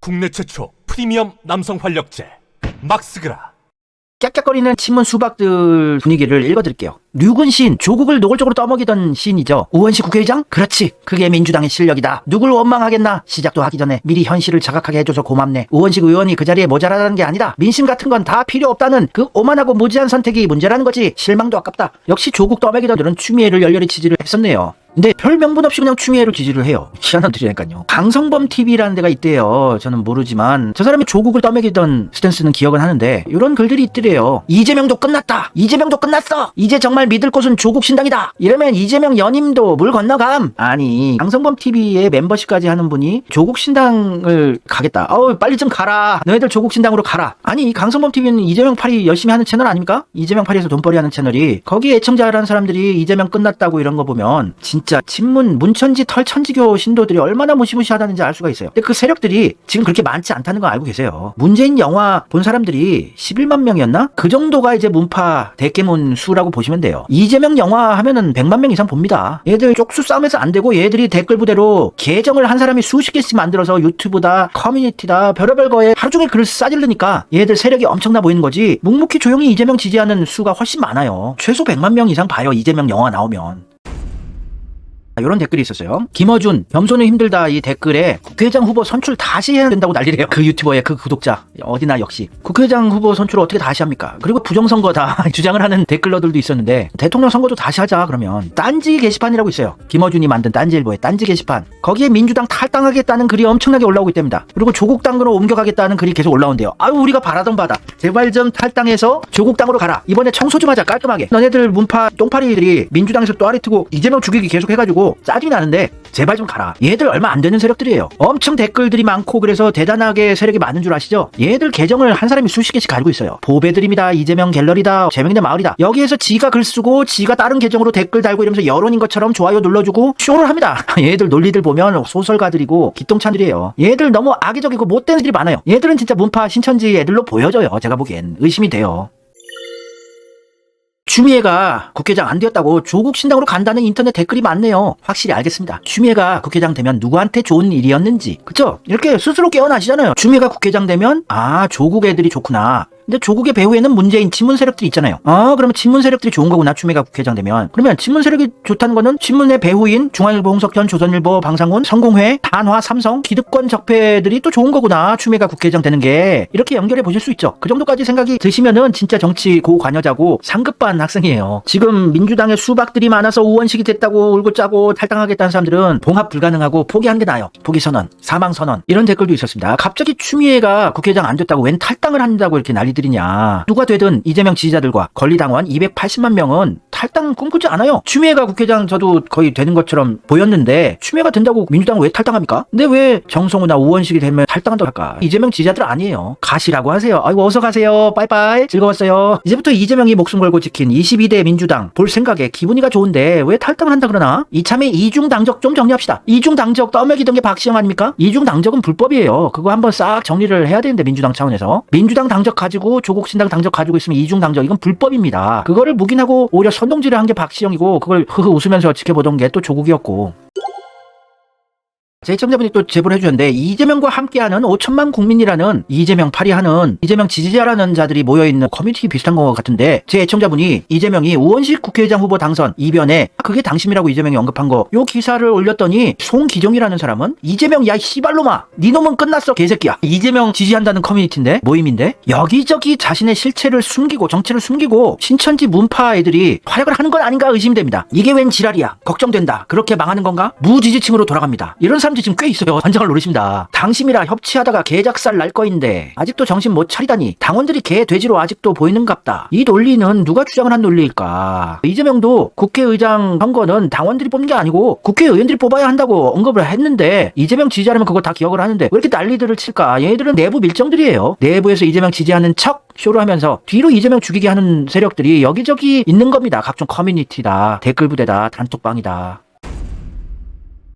국내 최초 프리미엄 남성 활력제 막스그라. 깍깍거리는 친문 수박들 분위기를 읽어드릴게요. 류근신, 조국을 노골적으로 떠먹이던 시인이죠. 우원식 국회의장? 그렇지, 그게 민주당의 실력이다. 누굴 원망하겠나. 시작도 하기 전에 미리 현실을 자각하게 해줘서 고맙네. 우원식 의원이 그 자리에 모자라다는 게 아니다. 민심 같은 건 다 필요 없다는 그 오만하고 무지한 선택이 문제라는 거지. 실망도 아깝다. 역시 조국 떠먹이던들은 추미애를 열렬히 지지를 했었네요. 근데 별 명분 없이 그냥 추미애를 지지를 해요. 희한한 들이니까요. 강성범 TV라는 데가 있대요. 저는 모르지만 저 사람이 조국을 떠먹이던 스탠스는 기억은 하는데 이런 글들이 있더래요. 이재명도 끝났다. 이재명도 끝났어. 이제 정말 믿을 곳은 조국 신당이다. 이러면 이재명 연임도 물 건너감. 아니, 강성범 TV에 멤버십까지 하는 분이 조국 신당을 가겠다. 빨리 좀 가라. 너희들 조국 신당으로 가라. 아니, 강성범 TV는 이재명 팔이 열심히 하는 채널 아닙니까? 이재명 팔이에서 돈벌이 하는 채널이, 거기 애청자라는 사람들이 이재명 끝났다고 이런 거 보면 진짜 친문 문천지 털천지교 신도들이 얼마나 무시무시하다는지 알 수가 있어요. 근데 그 세력들이 지금 그렇게 많지 않다는 거 알고 계세요. 문재인 영화 본 사람들이 11만 명이었나? 그 정도가 이제 문파 대깨문 수라고 보시면 돼요. 이재명 영화 하면은 100만 명 이상 봅니다. 얘들 쪽수 싸움에서 안 되고 얘들이 댓글 부대로 계정을 한 사람이 수십 개씩 만들어서 유튜브다, 커뮤니티다, 별의별 거에 하루 종일 글을 싸질르니까 얘들 세력이 엄청나 보이는 거지. 묵묵히 조용히 이재명 지지하는 수가 훨씬 많아요. 최소 100만 명 이상 봐요, 이재명 영화 나오면. 이런 댓글이 있었어요. 김어준, 겸손은 힘들다. 이 댓글에 국회의장 후보 선출 다시 해야 된다고 난리래요. 그 유튜버의 그 구독자. 어디나 역시. 국회의장 후보 선출을 어떻게 다시 합니까? 그리고 부정선거다 주장을 하는 댓글러들도 있었는데, 대통령 선거도 다시 하자 그러면. 딴지 게시판이라고 있어요. 김어준이 만든 딴지일보의 딴지 게시판. 거기에 민주당 탈당하겠다는 글이 엄청나게 올라오고 있답니다. 그리고 조국 당으로 옮겨가겠다는 글이 계속 올라온대요. 아유, 우리가 바라던 바다. 제발 좀 탈당해서 조국 당으로 가라. 이번에 청소 좀 하자, 깔끔하게. 너네들 문파 똥파리들이 민주당에서 또 아리트고 이재명 죽이기 계속 해가지고 짜증이 나는데 제발 좀 가라. 얘들 얼마 안 되는 세력들이에요. 엄청 댓글들이 많고 그래서 대단하게 세력이 많은 줄 아시죠? 얘들 계정을 한 사람이 수십 개씩 가지고 있어요. 보배드립니다. 이재명 갤러리다. 재명이네 마을이다. 여기에서 지가 글 쓰고 지가 다른 계정으로 댓글 달고 이러면서 여론인 것처럼 좋아요 눌러주고 쇼를 합니다. 얘들 논리들 보면 소설가들이고 기똥찬들이에요. 얘들 너무 악의적이고 못된 애들이 많아요. 얘들은 진짜 문파 신천지 애들로 보여져요. 제가 보기엔 의심이 돼요. 추미애가 국회의장 안 되었다고 조국 신당으로 간다는 인터넷 댓글이 많네요. 확실히 알겠습니다. 추미애가 국회의장 되면 누구한테 좋은 일이었는지. 그쵸? 이렇게 스스로 깨어나시잖아요. 추미애가 국회의장 되면 조국 애들이 좋구나. 근데 조국의 배후에는 문재인 친문 세력들이 있잖아요. 그러면 친문 세력들이 좋은 거구나, 추미애가 국회의장 되면. 그러면 친문 세력이 좋다는 거는 친문의 배후인 중앙일보, 홍석현, 조선일보, 방상훈, 성공회, 단화, 삼성, 기득권 적폐들이 또 좋은 거구나, 추미애가 국회의장 되는 게. 이렇게 연결해 보실 수 있죠. 그 정도까지 생각이 드시면은 진짜 정치 고관여자고 상급반 학생이에요. 지금 민주당에 수박들이 많아서 우원식이 됐다고 울고 짜고 탈당하겠다는 사람들은 봉합 불가능하고 포기하는 게 나아요. 포기 선언, 사망 선언. 이런 댓글도 있었습니다. 갑자기 추미애가 국회의장 안 됐다고 웬 탈당을 한다고 이렇게 난리들이냐. 누가 되든 이재명 지지자들과 권리당원 280만 명은 탈당 꿈꾸지 않아요. 추미애가 국회의장 저도 거의 되는 것처럼 보였는데 추미애가 된다고 민주당은 왜 탈당합니까? 근데 왜 정성우나 우원식이 되면 탈당한다고 할까? 이재명 지지자들 아니에요. 가시라고 하세요. 아이고, 어서 가세요. 빠이빠이. 즐거웠어요. 이제부터 이재명이 목숨 걸고 지킨 22대 민주당 볼 생각에 기분이가 좋은데 왜 탈당을 한다 그러나? 이참에 이중당적 좀 정리합시다. 이중당적 떠먹이던 게 박시영 아닙니까? 이중당적은 불법이에요. 그거 한번 싹 정리를 해야 되는데, 민주당 차원에서. 민주당 당적 가지고 조국 신당 당적 가지고 있으면 이중당적, 이건 불법입니다. 그거를 묵인하고 오히려 선동질을 한 게 박시영이고 그걸 흐흐 웃으면서 지켜보던 게 또 조국이었고. 제 시청자분이 또 제보를 해주셨는데, 이재명과 함께하는 5천만 국민이라는 이재명 파리하는 이재명 지지자라는 자들이 모여있는 커뮤니티 비슷한 것 같은데, 제 애청자분이 이재명이 우원식 국회의장 후보 당선 이변에 그게 당심이라고 이재명이 언급한 거, 요 기사를 올렸더니 송기종이라는 사람은 이재명 야 씨발로마 니 놈은 끝났어 개새끼야, 이재명 지지한다는 커뮤니티인데, 모임인데 여기저기 자신의 실체를 숨기고 정체를 숨기고 신천지 문파 애들이 활약을 하는 건 아닌가 의심됩니다. 이게 웬 지랄이야, 걱정된다, 그렇게 망하는 건가, 무지지층으로 돌아갑니다. 이런 사람 지금 꽤 있어요. 환장을 노리십니다. 당심이라 협치하다가 개작살 날 거인데 아직도 정신 못 차리다니 당원들이 개 돼지로 아직도 보이는갑다. 이 논리는 누가 주장을 한 논리일까? 이재명도 국회의장 선거는 당원들이 뽑는 게 아니고 국회의원들이 뽑아야 한다고 언급을 했는데, 이재명 지지자라면 그거 다 기억을 하는데 왜 이렇게 난리들을 칠까? 얘들은 내부 밀정들이에요. 내부에서 이재명 지지하는 척 쇼를 하면서 뒤로 이재명 죽이게 하는 세력들이 여기저기 있는 겁니다. 각종 커뮤니티다, 댓글 부대다, 단톡방이다.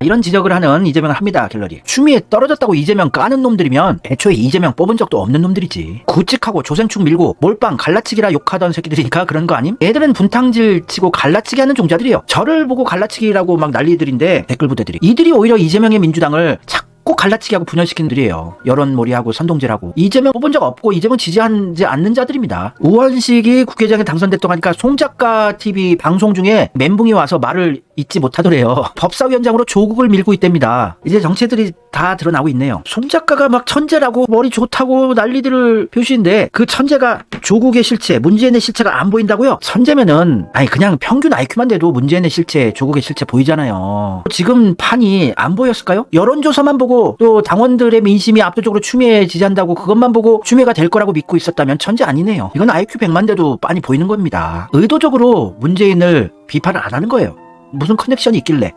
이런 지적을 하는 이재명을 합니다. 갤러리. 추미애 떨어졌다고 이재명 까는 놈들이면 애초에 이재명 뽑은 적도 없는 놈들이지. 구직하고 조생축 밀고 몰빵 갈라치기라 욕하던 새끼들이니까 그런 거 아님? 애들은 분탕질 치고 갈라치기 하는 종자들이에요. 저를 보고 갈라치기라고 막 난리들인데, 댓글 부대들이. 이들이 오히려 이재명의 민주당을 착 꼭 갈라치기하고 분열시키는 들이에요. 여론몰이하고 선동질하고. 이재명 뽑은 적 없고 이재명 지지하지 않는 자들입니다. 우원식이 국회의장에 당선됐다고 하니까 송작가 TV 방송 중에 멘붕이 와서 말을 잊지 못하더래요. 법사위원장으로 조국을 밀고 있답니다. 이제 정체들이 다 드러나고 있네요. 송작가가 막 천재라고 머리 좋다고 난리들을 표시인데 그 천재가 조국의 실체, 문재인의 실체가 안 보인다고요? 천재면은 아니 그냥 평균 IQ만 돼도 문재인의 실체, 조국의 실체 보이잖아요. 지금 판이 안 보였을까요? 여론조사만 보고 또 당원들의 민심이 압도적으로 추미애 지지한다고 그것만 보고 추미애가 될 거라고 믿고 있었다면 천재 아니네요. 이건 IQ 100만 돼도 빤히 보이는 겁니다. 의도적으로 문재인을 비판을 안 하는 거예요. 무슨 커넥션이 있길래.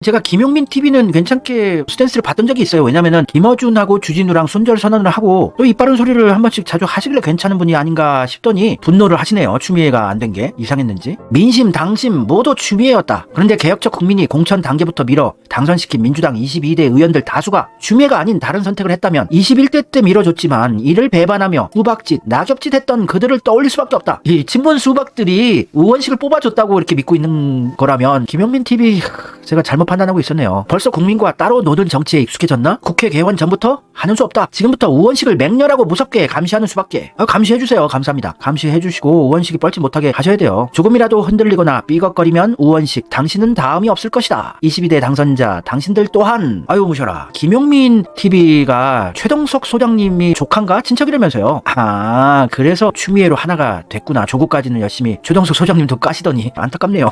제가 김용민 TV는 괜찮게 스탠스를 봤던 적이 있어요. 왜냐면은 김어준하고 주진우랑 순절 선언을 하고 또 이빠른 소리를 한 번씩 자주 하시길래 괜찮은 분이 아닌가 싶더니 분노를 하시네요. 추미애가 안 된 게 이상했는지. 민심, 당심 모두 추미애였다. 그런데 개혁적 국민이 공천 단계부터 밀어 당선시킨 민주당 22대 의원들 다수가 추미애가 아닌 다른 선택을 했다면 21대 때 밀어줬지만 이를 배반하며 수박짓, 낙엽짓 했던 그들을 떠올릴 수밖에 없다. 이 친문 수박들이 의원식을 뽑아줬다고 이렇게 믿고 있는 거라면 김용민 TV 제가 잘못 판단하고 있었네요. 벌써 국민과 따로 노는 정치에 익숙해졌나? 국회 개원 전부터 하는 수 없다. 지금부터 우원식을 맹렬하고 무섭게 감시하는 수밖에. 감시해주세요. 감사합니다. 감시해주시고 우원식이 뻘짓 못하게 하셔야 돼요. 조금이라도 흔들리거나 삐걱거리면 우원식 당신은 다음이 없을 것이다. 22대 당선자 당신들 또한 아유 무셔라. 김용민 TV가 최동석 소장님이 조카인가 친척이라면서요. 아 그래서 추미애로 하나가 됐구나. 조국까지는 열심히 최동석 소장님도 까시더니 안타깝네요.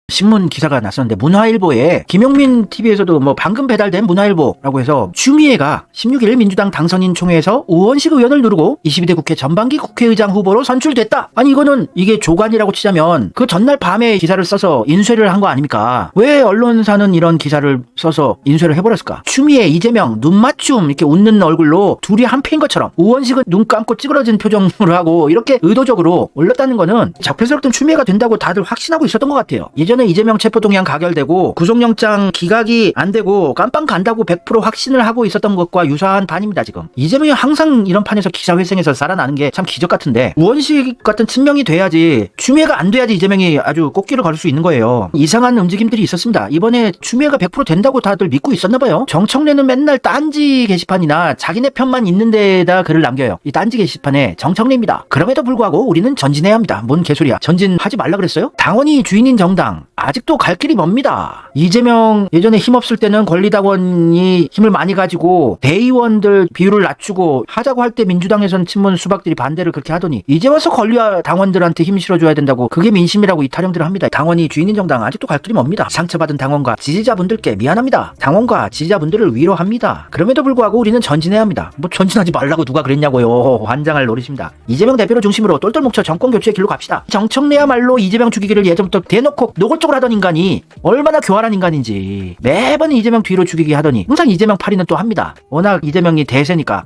신문 기사가 났었는데 문화일보에 김용민 TV에서도 뭐 방금 배달된 문화일보라고 해서 추미애가 16일 민주당 당선인 총회에서 우원식 의원을 누르고 22대 국회 전반기 국회의장 후보로 선출됐다. 아니 이거는 이게 조간이라고 치자면 그 전날 밤에 기사를 써서 인쇄를 한 거 아닙니까? 왜 언론사는 이런 기사를 써서 인쇄를 해버렸을까? 추미애, 이재명 눈맞춤 이렇게 웃는 얼굴로 둘이 한 패인 것처럼 우원식은 눈 감고 찌그러진 표정을 하고 이렇게 의도적으로 올렸다는 거는 적폐스럽던 추미애가 된다고 다들 확신하고 있었던 것 같아요. 예전에 이재명 체포동의안 가결되고 구속영장 기각이 안 되고 깜빵 간다고 100% 확신을 하고 있었던 것과 유사한 판입니다. 지금 이재명이 항상 이런 판에서 기사회생해서 살아나는 게 참 기적 같은데 우원식 같은 친명이 돼야지 추미애가 안 돼야지 이재명이 아주 꽃길을 걸을 수 있는 거예요. 이상한 움직임들이 있었습니다. 이번에 추미애가 100% 된다고 다들 믿고 있었나 봐요. 정청래는 맨날 딴지 게시판이나 자기네 편만 있는 데다 글을 남겨요. 이 딴지 게시판에 정청래입니다. 그럼에도 불구하고 우리는 전진해야 합니다. 뭔 개소리야. 전진하지 말라 그랬어요? 당원이 주인인 정당 아직도 갈 길이 멉니다. 이재명 예전에 힘없을 때는 권리당원이 힘을 많이 가지고 대의원들 비율을 낮추고 하자고 할 때 민주당에서는 친문 수박들이 반대를 그렇게 하더니 이제 와서 권리당원들한테 힘 실어줘야 된다고 그게 민심이라고 이 타령들을 합니다. 당원이 주인인 정당 아직도 갈 길이 멉니다. 상처받은 당원과 지지자분들께 미안합니다. 당원과 지지자분들을 위로합니다. 그럼에도 불구하고 우리는 전진해야 합니다. 뭐 전진하지 말라고 누가 그랬냐고요. 환장할 노릇입니다. 이재명 대표를 중심으로 똘똘 뭉쳐 정권 교체의 길로 갑시다. 정청래야말로 이재명 죽이기를 예전부터 대놓고 노골적으로 하던 인간이 얼마나 교활한 인간인지 매번 이재명 뒤로 죽이기 하더니 항상 이재명 팔이는 또 합니다. 워낙 이재명이 대세니까.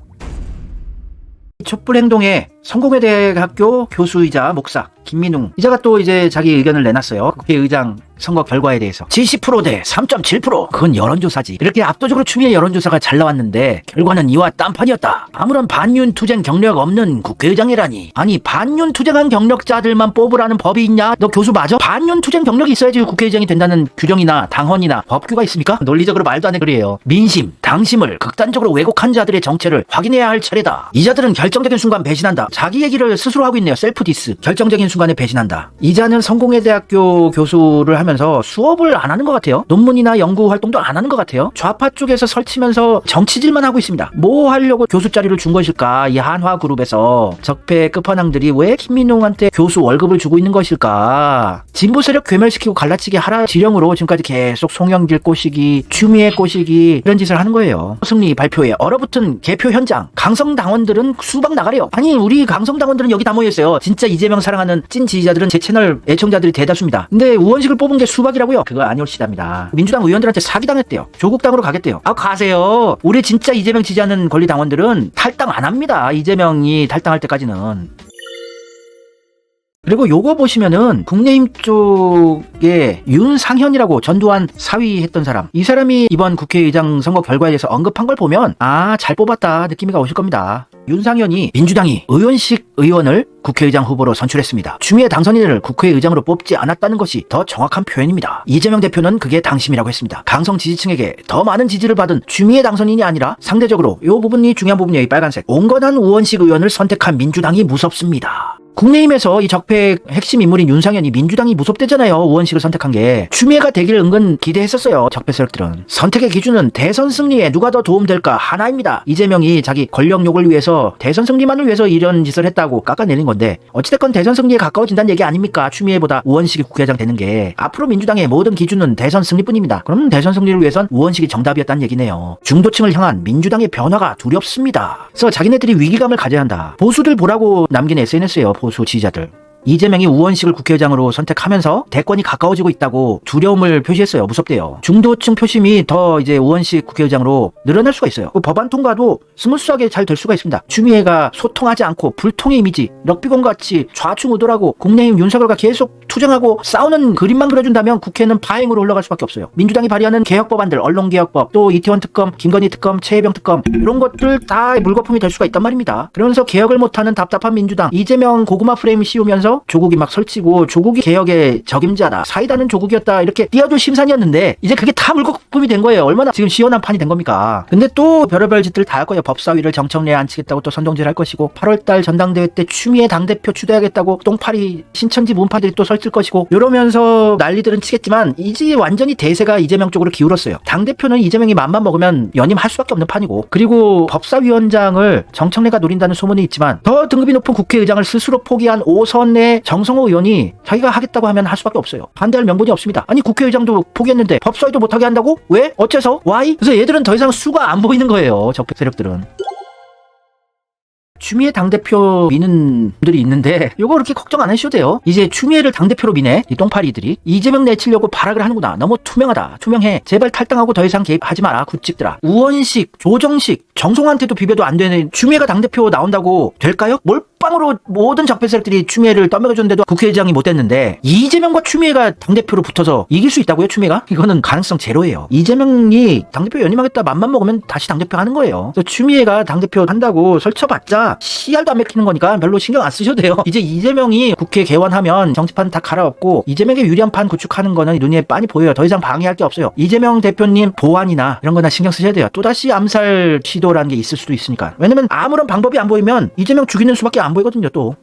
촛불행동에 성공회대학교 교수이자 목사 김민웅 이자가 또 이제 자기 의견을 내놨어요. 국회의장 선거 결과에 대해서 70% 대 3.7% 그건 여론조사지. 이렇게 압도적으로 추미애 여론조사가 잘 나왔는데 결과는 이와 딴판이었다. 아무런 반윤 투쟁 경력 없는 국회의장이라니. 아니 반윤 투쟁한 경력자들만 뽑으라는 법이 있냐? 너 교수 맞아? 반윤 투쟁 경력이 있어야지 국회의장이 된다는 규정이나 당헌이나 법규가 있습니까? 논리적으로 말도 안 되는 소리예요. 민심, 당심을 극단적으로 왜곡한 자들의 정체를 확인해야 할 차례다. 이 자들은 결정적인 순간 배신한다. 자기 얘기를 스스로 하고 있네요. 셀프 디스. 결정적인 순간에 배신한다. 이자는 성공회대학교 교수를 하면서 수업을 안 하는 것 같아요. 논문이나 연구 활동도 안 하는 것 같아요. 좌파 쪽에서 설치면서 정치질만 하고 있습니다. 뭐 하려고 교수 자리를 준 것일까? 이 한화그룹에서 적폐 끝판왕들이 왜 김민웅한테 교수 월급을 주고 있는 것일까? 진보 세력 괴멸시키고 갈라치기 하라 지령으로 지금까지 계속 송영길 꼬시기, 추미애 꼬시기 이런 짓을 하는 거예요. 승리 발표에 얼어붙은 개표 현장. 강성 당원들은 수박 나가래요. 아니 우리 강성 당원들은 여기 다 모여있어요. 진짜 이재명 사랑하는 찐 지지자들은 제 채널 애청자들이 대다수입니다. 근데 우원식을 뽑은 게 수박이라고요? 그거 아니올시답니다. 민주당 의원들한테 사기당했대요. 조국당으로 가겠대요. 아 가세요. 우리 진짜 이재명 지지하는 권리당원들은 탈당 안 합니다. 이재명이 탈당할 때까지는. 그리고 요거 보시면은 국민의힘 쪽에 윤상현이라고 전두환 사위 했던 사람, 이 사람이 이번 국회의장 선거 결과에 대해서 언급한 걸 보면 잘 뽑았다 느낌이가 오실 겁니다. 윤상현이 민주당이 의원식 의원을 국회의장 후보로 선출했습니다. 추미애 당선인을 국회의장으로 뽑지 않았다는 것이 더 정확한 표현입니다. 이재명 대표는 그게 당심이라고 했습니다. 강성 지지층에게 더 많은 지지를 받은 추미애 당선인이 아니라 상대적으로 이 부분이 중요한 부분이에요. 이 빨간색. 온건한 의원식 의원을 선택한 민주당이 무섭습니다. 국민의힘에서 이 적폐의 핵심 인물인 윤상현이 민주당이 무섭대잖아요. 의원식을 선택한 게. 추미애가 되기를 은근 기대했었어요. 적폐 세력들은. 선택의 기준은 대선 승리에 누가 더 도움될까 하나입니다. 이재명이 자기 권력욕을 위해서 대선 승리만을 위해서 이런 짓을 했다고 깎아내린 건데 어찌됐건 대선 승리에 가까워진다는 얘기 아닙니까? 추미애보다 의원식이 국회의장 되는 게. 앞으로 민주당의 모든 기준은 대선 승리뿐입니다. 그럼 대선 승리를 위해선 의원식이 정답이었다는 얘기네요. 중도층을 향한 민주당의 변화가 두렵습니다. 그래서 자기네들이 위기감을 가져야 한다. 보수들 보라고 남긴 SNS예요. 보수 지지자들. 이재명이 우원식을 국회의장으로 선택하면서 대권이 가까워지고 있다고 두려움을 표시했어요. 무섭대요. 중도층 표심이 더 이제 우원식 국회의장으로 늘어날 수가 있어요. 그 법안 통과도 스무스하게 잘 될 수가 있습니다. 추미애가 소통하지 않고 불통의 이미지, 럭비공 같이 좌충우돌하고 국민의힘 윤석열과 계속 투쟁하고 싸우는 그림만 그려준다면 국회는 파행으로 흘러갈 수밖에 없어요. 민주당이 발의하는 개혁법안들, 언론개혁법, 또 이태원 특검, 김건희 특검, 최혜병 특검 이런 것들 다 물거품이 될 수가 있단 말입니다. 그러면서 개혁을 못하는 답답한 민주당, 이재명 고구마 프레임 씌우면서 조국이 막 설치고 조국이 개혁의 적임자다, 사이다는 조국이었다 이렇게 띄워줄 심산이었는데 이제 그게 다 물거품이 된 거예요. 얼마나 지금 시원한 판이 된 겁니까? 근데 또 별의별 짓들 다 할 거예요. 법사위를 정청래에 앉히겠다고 또 선동질 할 것이고 8월달 전당대회 때 추미애 당대표 추대하겠다고 똥파리 신천지 문파들이 또 설칠 것이고 이러면서 난리들은 치겠지만 이제 완전히 대세가 이재명 쪽으로 기울었어요. 당대표는 이재명이 맘만 먹으면 연임할 수밖에 없는 판이고, 그리고 법사위원장을 정청래가 노린다는 소문이 있지만 더 등급이 높은 국회의장을 스스로 포기한 5선의 정성호 의원이 자기가 하겠다고 하면 할 수밖에 없어요. 반대할 명분이 없습니다. 아니 국회의장도 포기했는데 법사위도 못하게 한다고? 왜? 어째서? Why? 그래서 얘들은 더 이상 수가 안 보이는 거예요. 적폐 세력들은. 추미애 당대표 미는 분들이 있는데 요거 그렇게 걱정 안 하셔도 돼요. 이제 추미애를 당대표로 미네 이 똥파리들이 이재명 내치려고 발악을 하는구나. 너무 투명하다. 투명해. 제발 탈당하고 더 이상 개입하지 마라. 굿찍들아. 우원식, 조정식, 정성호한테도 비벼도 안 되는 추미애가 당대표 나온다고 될까요? 몰빵으로 모든 적폐 세력들이 추미애를 떠먹여줬는데도 국회의장이 못 됐는데 이재명과 추미애가 당대표로 붙어서 이길 수 있다고요? 추미애가? 이거는 가능성 제로예요. 이재명이 당대표 연임하겠다 맘만 먹으면 다시 당대표 하는 거예요. 그래서 추미애가 당대표 한다고 설쳐봤자 씨알도 안 맥히는 거니까 별로 신경 안 쓰셔도 돼요. 이제 이재명이 국회 개원하면 정치판 다 갈아엎고 이재명의 유리한 판 구축하는 거는 눈에 빤히 보여요. 더 이상 방해할 게 없어요. 이재명 대표님 보안이나 이런 거나 신경 쓰셔야 돼요. 또다시 암살 시도라는 게 있을 수도 있으니까. 왜냐면 아무런 방법이 안 보이면 이재명 죽이는 수밖에 안 보이거든요. 또